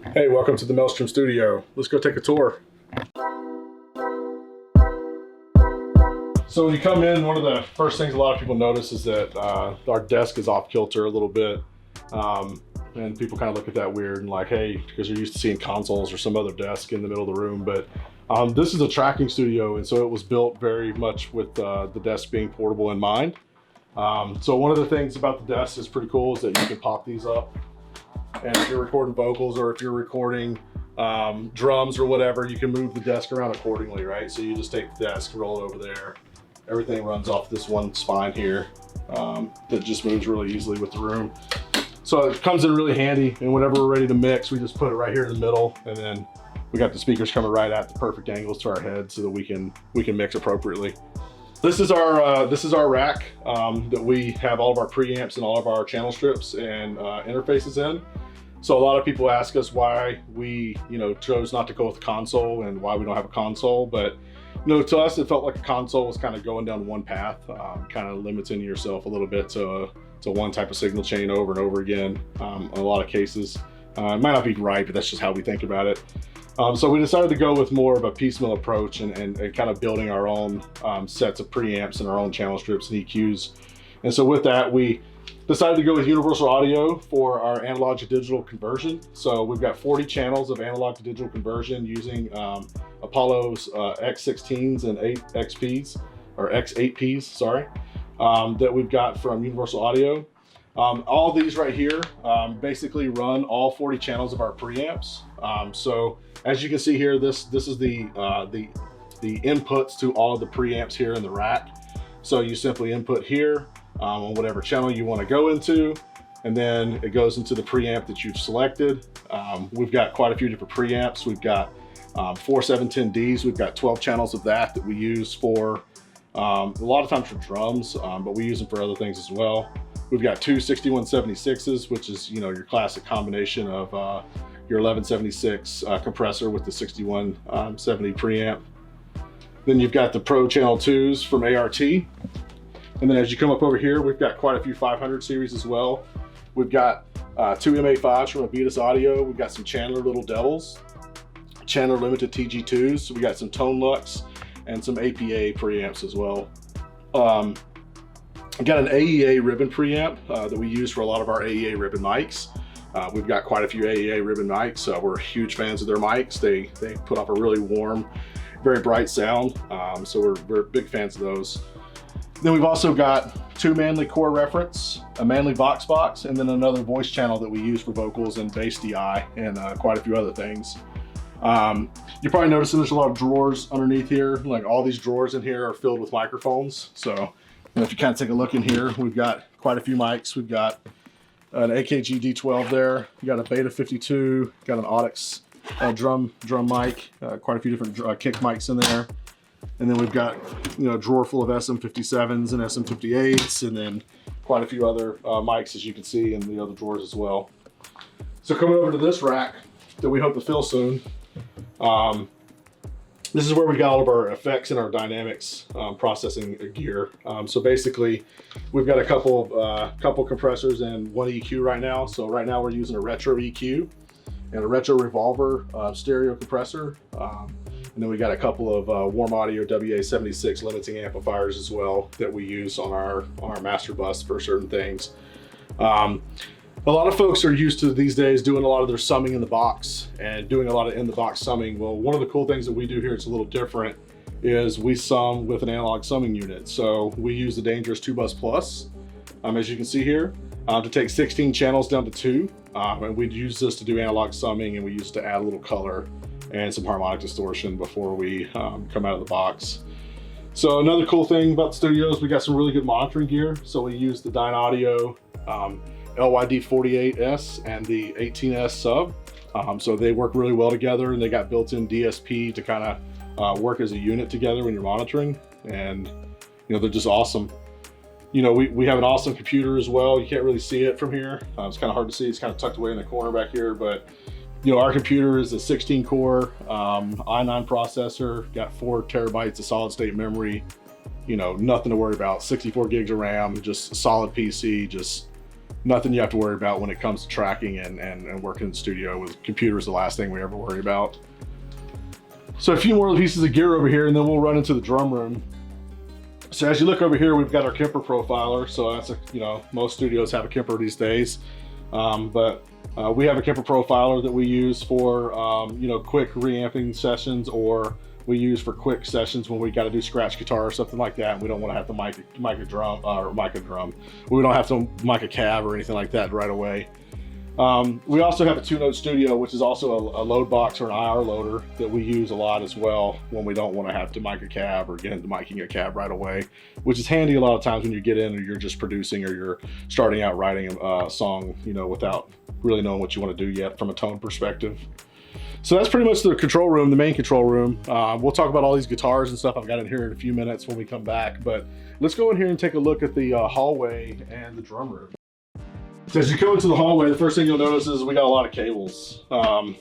Hey, welcome to the Maelstrom Studio. Let's go take a tour. So when you come in, one of the first things a lot of people notice is that our desk is off kilter a little bit. And people kind of look at that weird and like, hey, because you're used to seeing consoles or some other desk in the middle of the room. But this is a tracking studio, and so it was built very much with the desk being portable in mind. So one of the things about the desk is pretty cool is that you can pop these up. And if you're recording vocals or if you're recording drums or whatever, you can move the desk around accordingly, right? So you just take the desk, roll it over there. Everything runs off this one spine here that just moves really easily with the room. So it comes in really handy, and whenever we're ready to mix, we just put it right here in the middle, and then we got the speakers coming right at the perfect angles to our head so that we can mix appropriately. This is our rack that we have all of our preamps and all of our channel strips and interfaces in. So a lot of people ask us why we chose not to go with a console and why we don't have a console, but to us it felt like a console was kind of going down one path, kind of limiting yourself a little bit to one type of signal chain over and over again in a lot of cases. It might not be right, but that's just how we think about it. So we decided to go with more of a piecemeal approach and kind of building our own sets of preamps and our own channel strips and EQs. And so with that, we decided to go with universal audio for our analog to digital conversion. So we've got 40 channels of analog to digital conversion using Apollo's X16s and 8XPs, or X8Ps, sorry, that we've got from Universal Audio. All these right here basically run all 40 channels of our preamps. So as you can see here, this is the inputs to all of the preamps here in the rack. So you simply input here on whatever channel you want to go into, and then it goes into the preamp that you've selected. We've got quite a few different preamps. We've got 4 710Ds. We've got 12 channels of that we use for a lot of times for drums, but we use them for other things as well. We've got 2 6176s, which is your classic combination of your 1176 compressor with the 6170 preamp. Then you've got the Pro Channel 2s from ART. And then as you come up over here, we've got quite a few 500 series as well. We've got 2 M85s from Abetus Audio. We've got some Chandler Little Devils, Chandler Limited TG2s. So we got some Tone Lux and some APA preamps as well. We've got an AEA ribbon preamp that we use for a lot of our AEA ribbon mics. We've got quite a few AEA ribbon mics. We're huge fans of their mics. They put off a really warm, very bright sound. So we're big fans of those. Then we've also got 2 Manley core reference, a Manley Vox box, and then another voice channel that we use for vocals and bass DI and quite a few other things. You're probably noticing there's a lot of drawers underneath here. Like all these drawers in here are filled with microphones. So if you kind of take a look in here, we've got quite a few mics. We've got an AKG D12 there. You got a Beta 52, got an Audix drum mic, quite a few different kick mics in there. And then we've got a drawer full of SM57s and SM58s, and then quite a few other mics, as you can see, in the other drawers as well. So coming over to this rack that we hope to fill soon, this is where we got all of our effects and our dynamics processing gear. So basically, we've got a couple compressors and 1 EQ right now. So right now we're using a retro EQ and a retro revolver stereo compressor. And then we got a couple of Warm Audio WA76 limiting amplifiers as well that we use on our master bus for certain things. A lot of folks are used to these days doing a lot of their summing in the box and doing a lot of in the box summing. Well, one of the cool things that we do here, it's a little different, is we sum with an analog summing unit. So we use the Dangerous 2-Bus Plus, as you can see here, to take 16 channels down to 2. And we'd use this to do analog summing, and we used to add a little color and some harmonic distortion before we come out of the box. So another cool thing about the studio is we got some really good monitoring gear. So we use the Dyne Audio LYD48S and the 18S sub. So they work really well together, and they got built-in DSP to kind of work as a unit together when you're monitoring. And they're just awesome. We have an awesome computer as well. You can't really see it from here. It's kind of hard to see. It's kind of tucked away in the corner back here, but our computer is a 16-core i9 processor, got 4 terabytes of solid state memory, nothing to worry about, 64 gigs of RAM, just a solid PC, just nothing you have to worry about when it comes to tracking and working in the studio. With computers, the last thing we ever worry about. So a few more pieces of gear over here, and then we'll run into the drum room. So as you look over here, we've got our Kemper profiler. So that's most studios have a Kemper these days, but we have a Kemper profiler that we use for quick reamping sessions, or we use for quick sessions when we got to do scratch guitar or something like that, and we don't want to have to mic a drum or mic a drum. We don't have to mic a cab or anything like that right away. We also have a 2-note studio, which is also a load box or an IR loader that we use a lot as well when we don't want to have to mic a cab or get into micing a cab right away, which is handy a lot of times when you get in or you're just producing or you're starting out writing a song, without really knowing what you want to do yet from a tone perspective. So that's pretty much the control room, the main control room. We'll talk about all these guitars and stuff I've got in here in a few minutes when we come back, but let's go in here and take a look at the hallway and the drum room. So as you go into the hallway, the first thing you'll notice is we got a lot of cables. All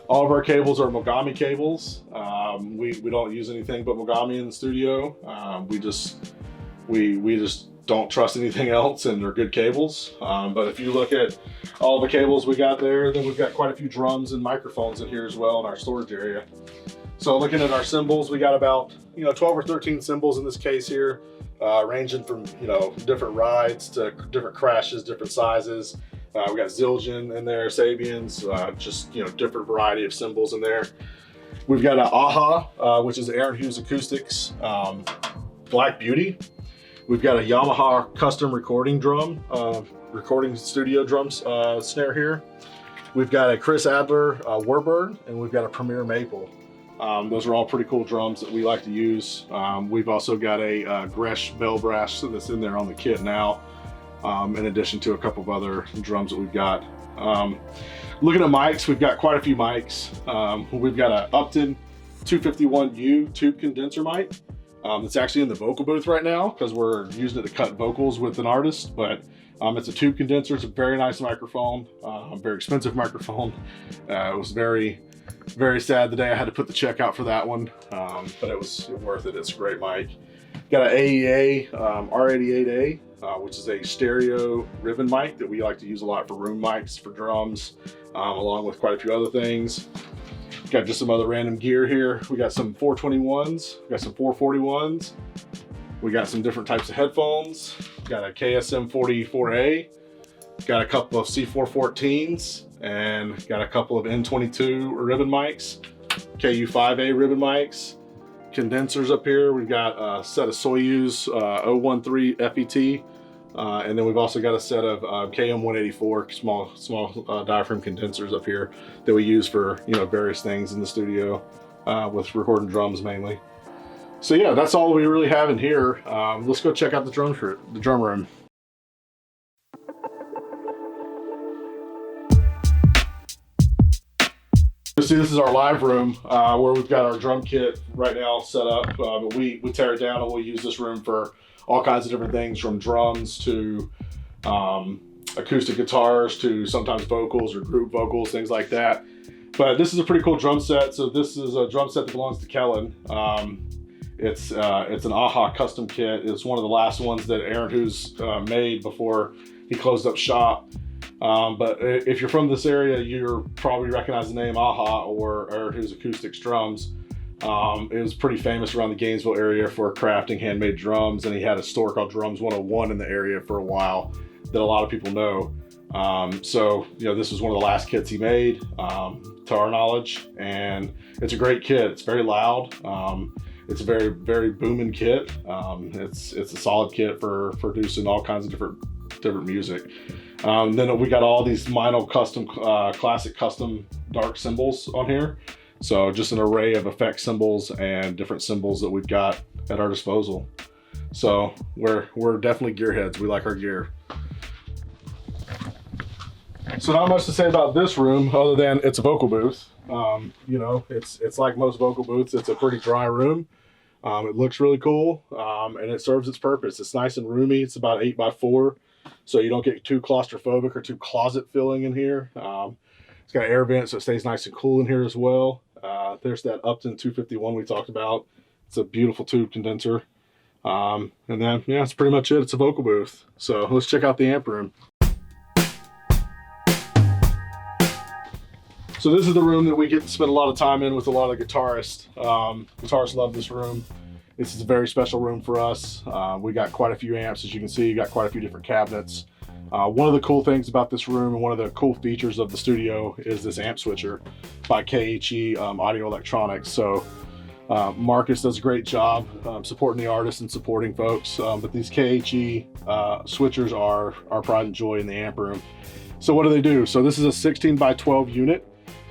of our cables are Mogami cables. We don't use anything but Mogami in the studio. We just don't trust anything else, and they're good cables. But if you look at all the cables we got there, then we've got quite a few drums and microphones in here as well in our storage area. So looking at our cymbals, we got about 12 or 13 cymbals in this case here, ranging from different rides to different crashes, different sizes. We got Zildjian in there, Sabians, just different variety of cymbals in there. We've got an AHA, which is Aaron Hughes Acoustics Black Beauty. We've got a Yamaha custom recording drum, recording studio drums snare here. We've got a Chris Adler Warbird, and we've got a Premier Maple. Those are all pretty cool drums that we like to use. We've also got a Gresh Bell Brass that's in there on the kit now, in addition to a couple of other drums that we've got. Looking at mics, we've got quite a few mics. We've got an Upton 251U tube condenser mic. It's actually in the vocal booth right now because we're using it to cut vocals with an artist, but it's a tube condenser. It's a very nice microphone, very expensive microphone. It was very, very sad the day I had to put the check out for that one, but it was worth it. It's a great mic. Got an AEA R88A, which is a stereo ribbon mic that we like to use a lot for room mics, for drums, along with quite a few other things. Got just some other random gear here. We got some 421s, we got some 441s. We got some different types of headphones. Got a KSM 44A, got a couple of C414s, and got a couple of N22 ribbon mics, KU5A ribbon mics, condensers up here. We've got a set of Soyuz 013 FET, and then we've also got a set of KM184 small diaphragm condensers up here that we use for various things in the studio with recording drums mainly. So yeah, that's all we really have in here. Let's go check out the drum room. See, this is our live room where we've got our drum kit right now set up. But we tear it down and we'll use this room for all kinds of different things, from drums to acoustic guitars to sometimes vocals or group vocals, things like that. But this is a pretty cool drum set. So this is a drum set that belongs to Kellen. It's an AHA custom kit. It's one of the last ones that Aaron Hughes made before he closed up shop. But if you're from this area, you'll probably recognize the name AHA or Aaron Hughes Acoustics drums. It was pretty famous around the Gainesville area for crafting handmade drums, and he had a store called Drums 101 in the area for a while that a lot of people know. So this was one of the last kits he made, to our knowledge, and it's a great kit. It's very loud. It's a very, very booming kit. It's a solid kit for producing all kinds of different music. Then we got all these Meinl custom, classic custom dark cymbals on here. So just an array of effect cymbals and different cymbals that we've got at our disposal. So we're definitely gearheads. We like our gear. So not much to say about this room other than it's a vocal booth. It's like most vocal booths. It's a pretty dry room. It looks really cool, and it serves its purpose. It's nice and roomy. It's about 8x4, so you don't get too claustrophobic or too closet filling in here. It's got an air vent, so it stays nice and cool in here as well. There's that Upton 251 we talked about. It's a beautiful tube condenser. And then, yeah, that's pretty much it. It's a vocal booth. So let's check out the amp room. So this is the room that we get to spend a lot of time in with a lot of the guitarists. Guitarists love this room. This is a very special room for us. We got quite a few amps, as you can see. You got quite a few different cabinets. One of the cool things about this room and one of the cool features of the studio is this amp switcher by KHE Audio Electronics. So Marcus does a great job supporting the artists and supporting folks, but these KHE switchers are our pride and joy in the amp room. So what do? So this is a 16 by 12 unit.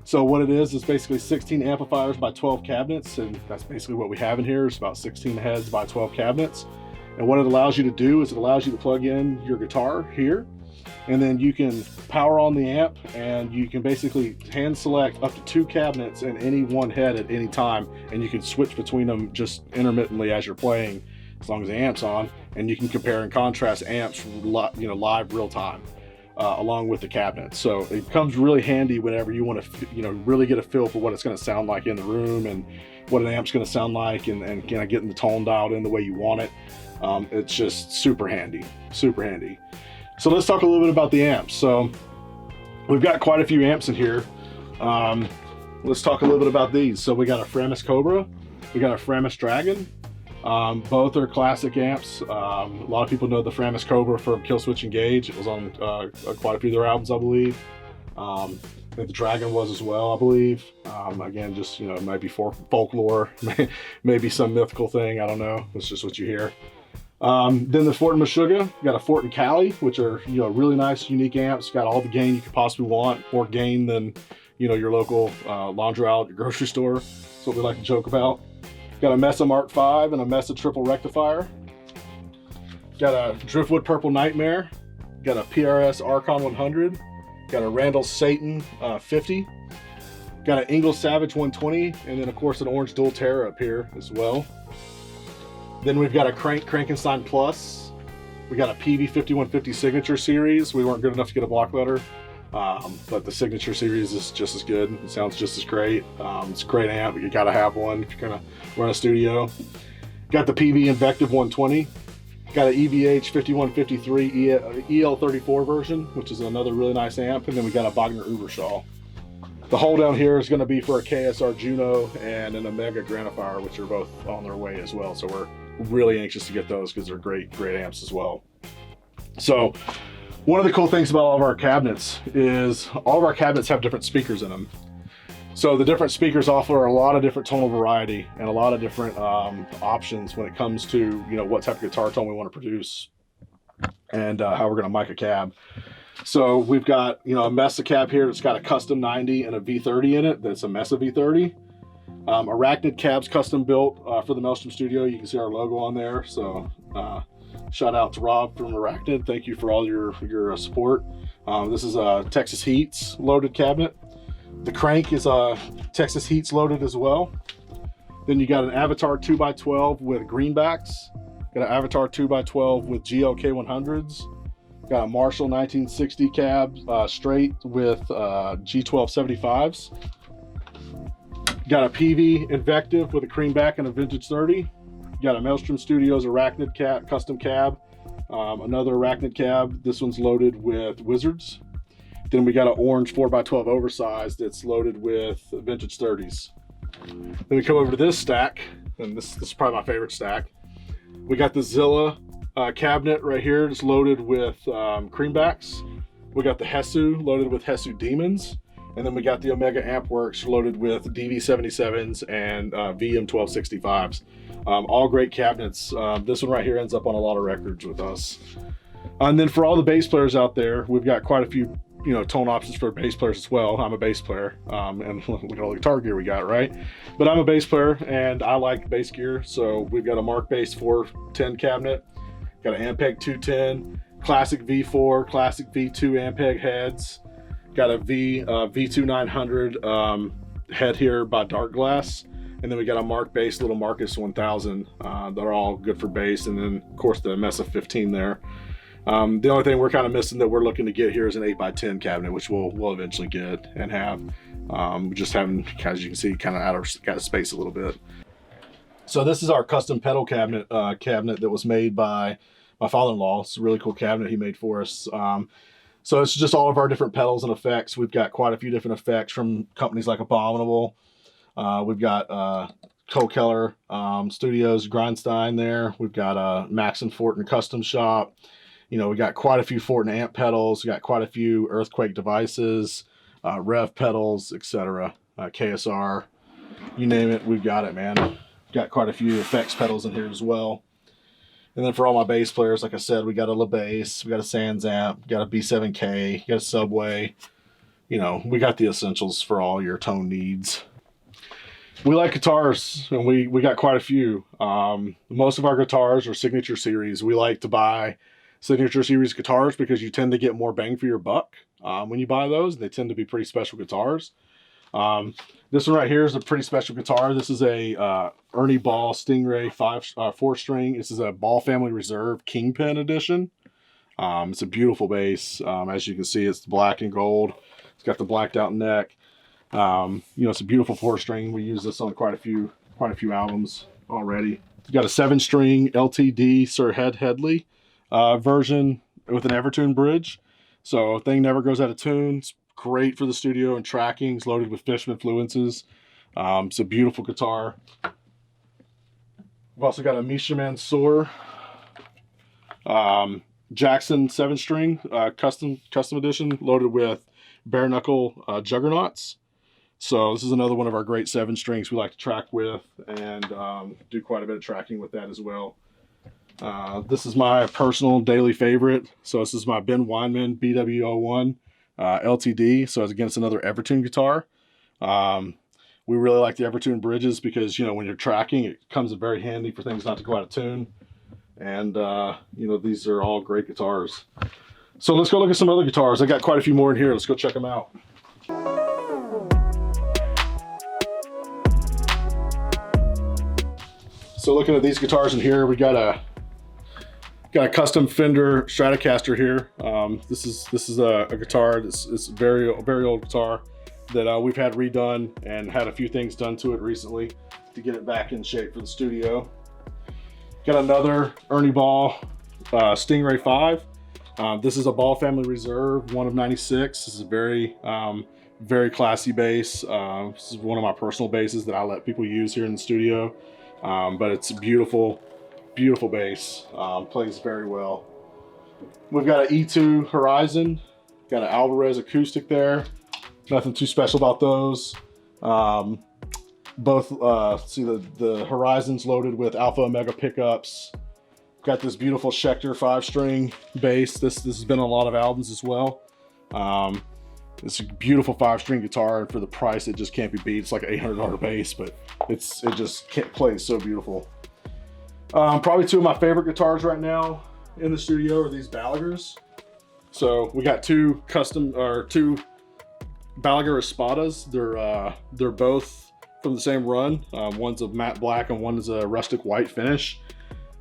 So what it is basically 16 amplifiers by 12 cabinets, and that's basically what we have in here. It's about 16 heads by 12 cabinets. And what it allows you to do is it allows you to plug in your guitar here, and then you can power on the amp, and you can basically hand select up to 2 cabinets in any one head at any time, and you can switch between them just intermittently as you're playing, as long as the amp's on, and you can compare and contrast amps, live real time. Along with the cabinet. So it comes really handy whenever you want to, really get a feel for what it's going to sound like in the room and what an amp's going to sound like, and kind of getting the tone dialed in the way you want it. It's just super handy, super handy. So let's talk a little bit about the amps. So we've got quite a few amps in here. Let's talk a little bit about these. So we got a Preamps Cobra, we got a Preamps Dragon. Both are classic amps. A lot of people know the Preamps Cobra from Killswitch Engage. It was on quite a few of their albums, I believe. I think the Dragon was as well, I believe. Again, just, it might be for folklore, maybe some mythical thing, I don't know. It's just what you hear. Then the Fort and Meshuggah, you got a Fort and Cali, which are, really nice, unique amps. Got all the gain you could possibly want, more gain than, your local laundry out at your grocery store. That's what we like to joke about. Got a Mesa Mark V and a Mesa Triple Rectifier. Got a Driftwood Purple Nightmare. Got a PRS Archon 100. Got a Randall Satan 50. Got an Ingalls Savage 120, and then of course an Orange Dual Terra up here as well. Then we've got a Crankenstein Plus. We got a PV 5150 Signature Series. We weren't good enough to get a block letter, but the Signature Series is just as good. It sounds just as great. It's a great amp. You gotta have one if you're gonna run a studio. Got the PV Invective 120. Got an EVH 5153 EL34 version, which is another really nice amp. And then we got a Bogner Ubershaw. The hole down here is gonna be for a KSR Juno and an Omega Granifier, which are both on their way as well. So we're really anxious to get those because they're great amps as well. So one of the cool things about all of our cabinets is all of our cabinets have different speakers in them. So the different speakers offer a lot of different tonal variety and a lot of different options when it comes to, what type of guitar tone we want to produce and how we're going to mic a cab. So we've got, a Mesa cab here that's got a custom 90 and a V30 in it. That's a Mesa V30. Arachnid cabs custom built for the Maelstrom Studio. You can see our logo on there. So shout out to Rob from Arachnid. Thank you for all your support. This is a Texas Heats loaded cabinet. The crank is a Texas Heats loaded as well. Then you got an Avatar 2x12 with greenbacks. Got an Avatar 2x12 with GLK 100s. Got a Marshall 1960 cab straight with G12 75s. Got a PV Invective with a creamback and a vintage 30. Got a Maelstrom Studios Arachnid custom cab. Another Arachnid cab. This one's loaded with Wizards. Then we got an orange 4x12 oversized that's loaded with vintage 30s. Then we come over to this stack, and this is probably my favorite stack. We got the Zilla cabinet right here. It's loaded with creambacks. We got the Hesu loaded with Hesu Demons. And then we got the Omega Ampworks loaded with DV77s and VM1265s. All great cabinets. This one right here ends up on a lot of records with us. And then for all the bass players out there, we've got quite a few tone options for bass players as well. I'm a bass player, and look at all the guitar gear we got, right? But I'm a bass player and I like bass gear. So we've got a Mark Bass 410 cabinet, got an Ampeg 210, classic V4, classic V2 Ampeg heads, got a V2 900 head here by Dark Glass, and then we got a Mark Bass little Marcus 1000. They're all good for bass, and then of course the Mesa 15 there. The only thing we're kind of missing that we're looking to get here is an 8x10 cabinet, which we'll eventually get and have. We just haven't, as you can see, kind of out of space a little bit. So this is our custom pedal cabinet that was made by my father-in-law. It's a really cool cabinet he made for us. So it's just all of our different pedals and effects. We've got quite a few different effects from companies like Abominable. We've got Keller Studios, Grindstein there. We've got Max and Fortin Custom Shop. You know, we got quite a few Fortin amp pedals. We got quite a few Earthquake devices, Rev pedals, etc. KSR, you name it, we've got it, man. Got quite a few effects pedals in here as well. And then for all my bass players, like I said, we got a LaBass, we got a Sans amp, got a B7K, got a Subway. You know, we got the essentials for all your tone needs. We like guitars, and we got quite a few. Most of our guitars are Signature Series. We like to buy Signature Series guitars because you tend to get more bang for your buck when you buy those. They tend to be pretty special guitars. This one right here is a pretty special guitar. This is a Ernie Ball Stingray 4-string. This is a Ball Family Reserve Kingpin edition. It's a beautiful bass. As you can see, it's black and gold. It's got the blacked out neck. You know, it's a beautiful 4-string. We use this on quite a few albums already. We've got a 7-string LTD Sir Headley version with an Evertune bridge. So thing never goes out of tune. It's great for the studio and tracking. It's loaded with Fishman Fluences. It's a beautiful guitar. We've also got a Misha Mansour Jackson 7-string custom edition, loaded with bare knuckle juggernauts. So this is another one of our great 7-strings we like to track with, and do quite a bit of tracking with that as well. This is my personal daily favorite. So this is my Ben Weinman BW01 LTD. So again, it's another Evertune guitar. We really like the Evertune bridges because, you know, when you're tracking, it comes in very handy for things not to go out of tune. And, you know, these are all great guitars. So let's go look at some other guitars. I got quite a few more in here. Let's go check them out. So looking at these guitars in here, we got a custom Fender Stratocaster here. This is a guitar. It's a very old guitar that we've had redone and had a few things done to it recently to get it back in shape for the studio. Got another Ernie Ball Stingray 5. This is a Ball Family Reserve, one of 96. This is a very classy bass. This is one of my personal basses that I let people use here in the studio. But it's a beautiful bass. Plays very well. We've got an E2 Horizon, got an Alvarez acoustic there. Nothing too special about those. Both see the Horizon's loaded with Alpha Omega pickups. Got this beautiful Schecter 5-string bass. This has been on a lot of albums as well. It's a beautiful 5-string guitar, and for the price, it just can't be beat. It's like an $800 bass, but it just plays so beautiful. Probably two of my favorite guitars right now in the studio are these Balagers. So we got two Balaguer Espadas. They're both from the same run. One's a matte black and one is a rustic white finish.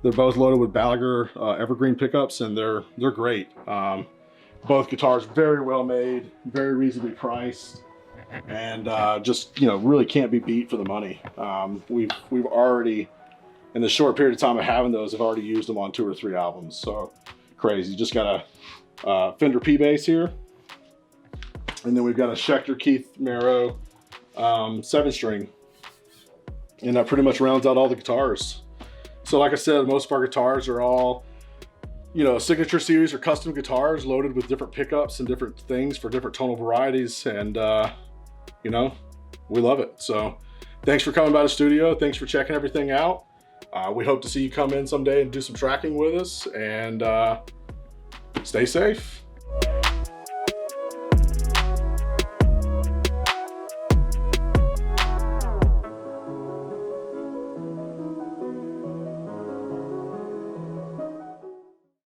They're both loaded with Balaguer evergreen pickups, and they're great. Both guitars very well made, very reasonably priced, and just, you know, really can't be beat for the money. We've already, in the short period of time of having those, I've already used them on 2 or 3 albums. So crazy. Just got a Fender P bass here, and then we've got a Schecter Keith Merrow 7-string, and that pretty much rounds out all the guitars. So like I said, most of our guitars are all, you know, Signature Series or custom guitars loaded with different pickups and different things for different tonal varieties, and you know, we love it. So thanks for coming by the studio. Thanks for checking everything out. We hope to see you come in someday and do some tracking with us, and stay safe.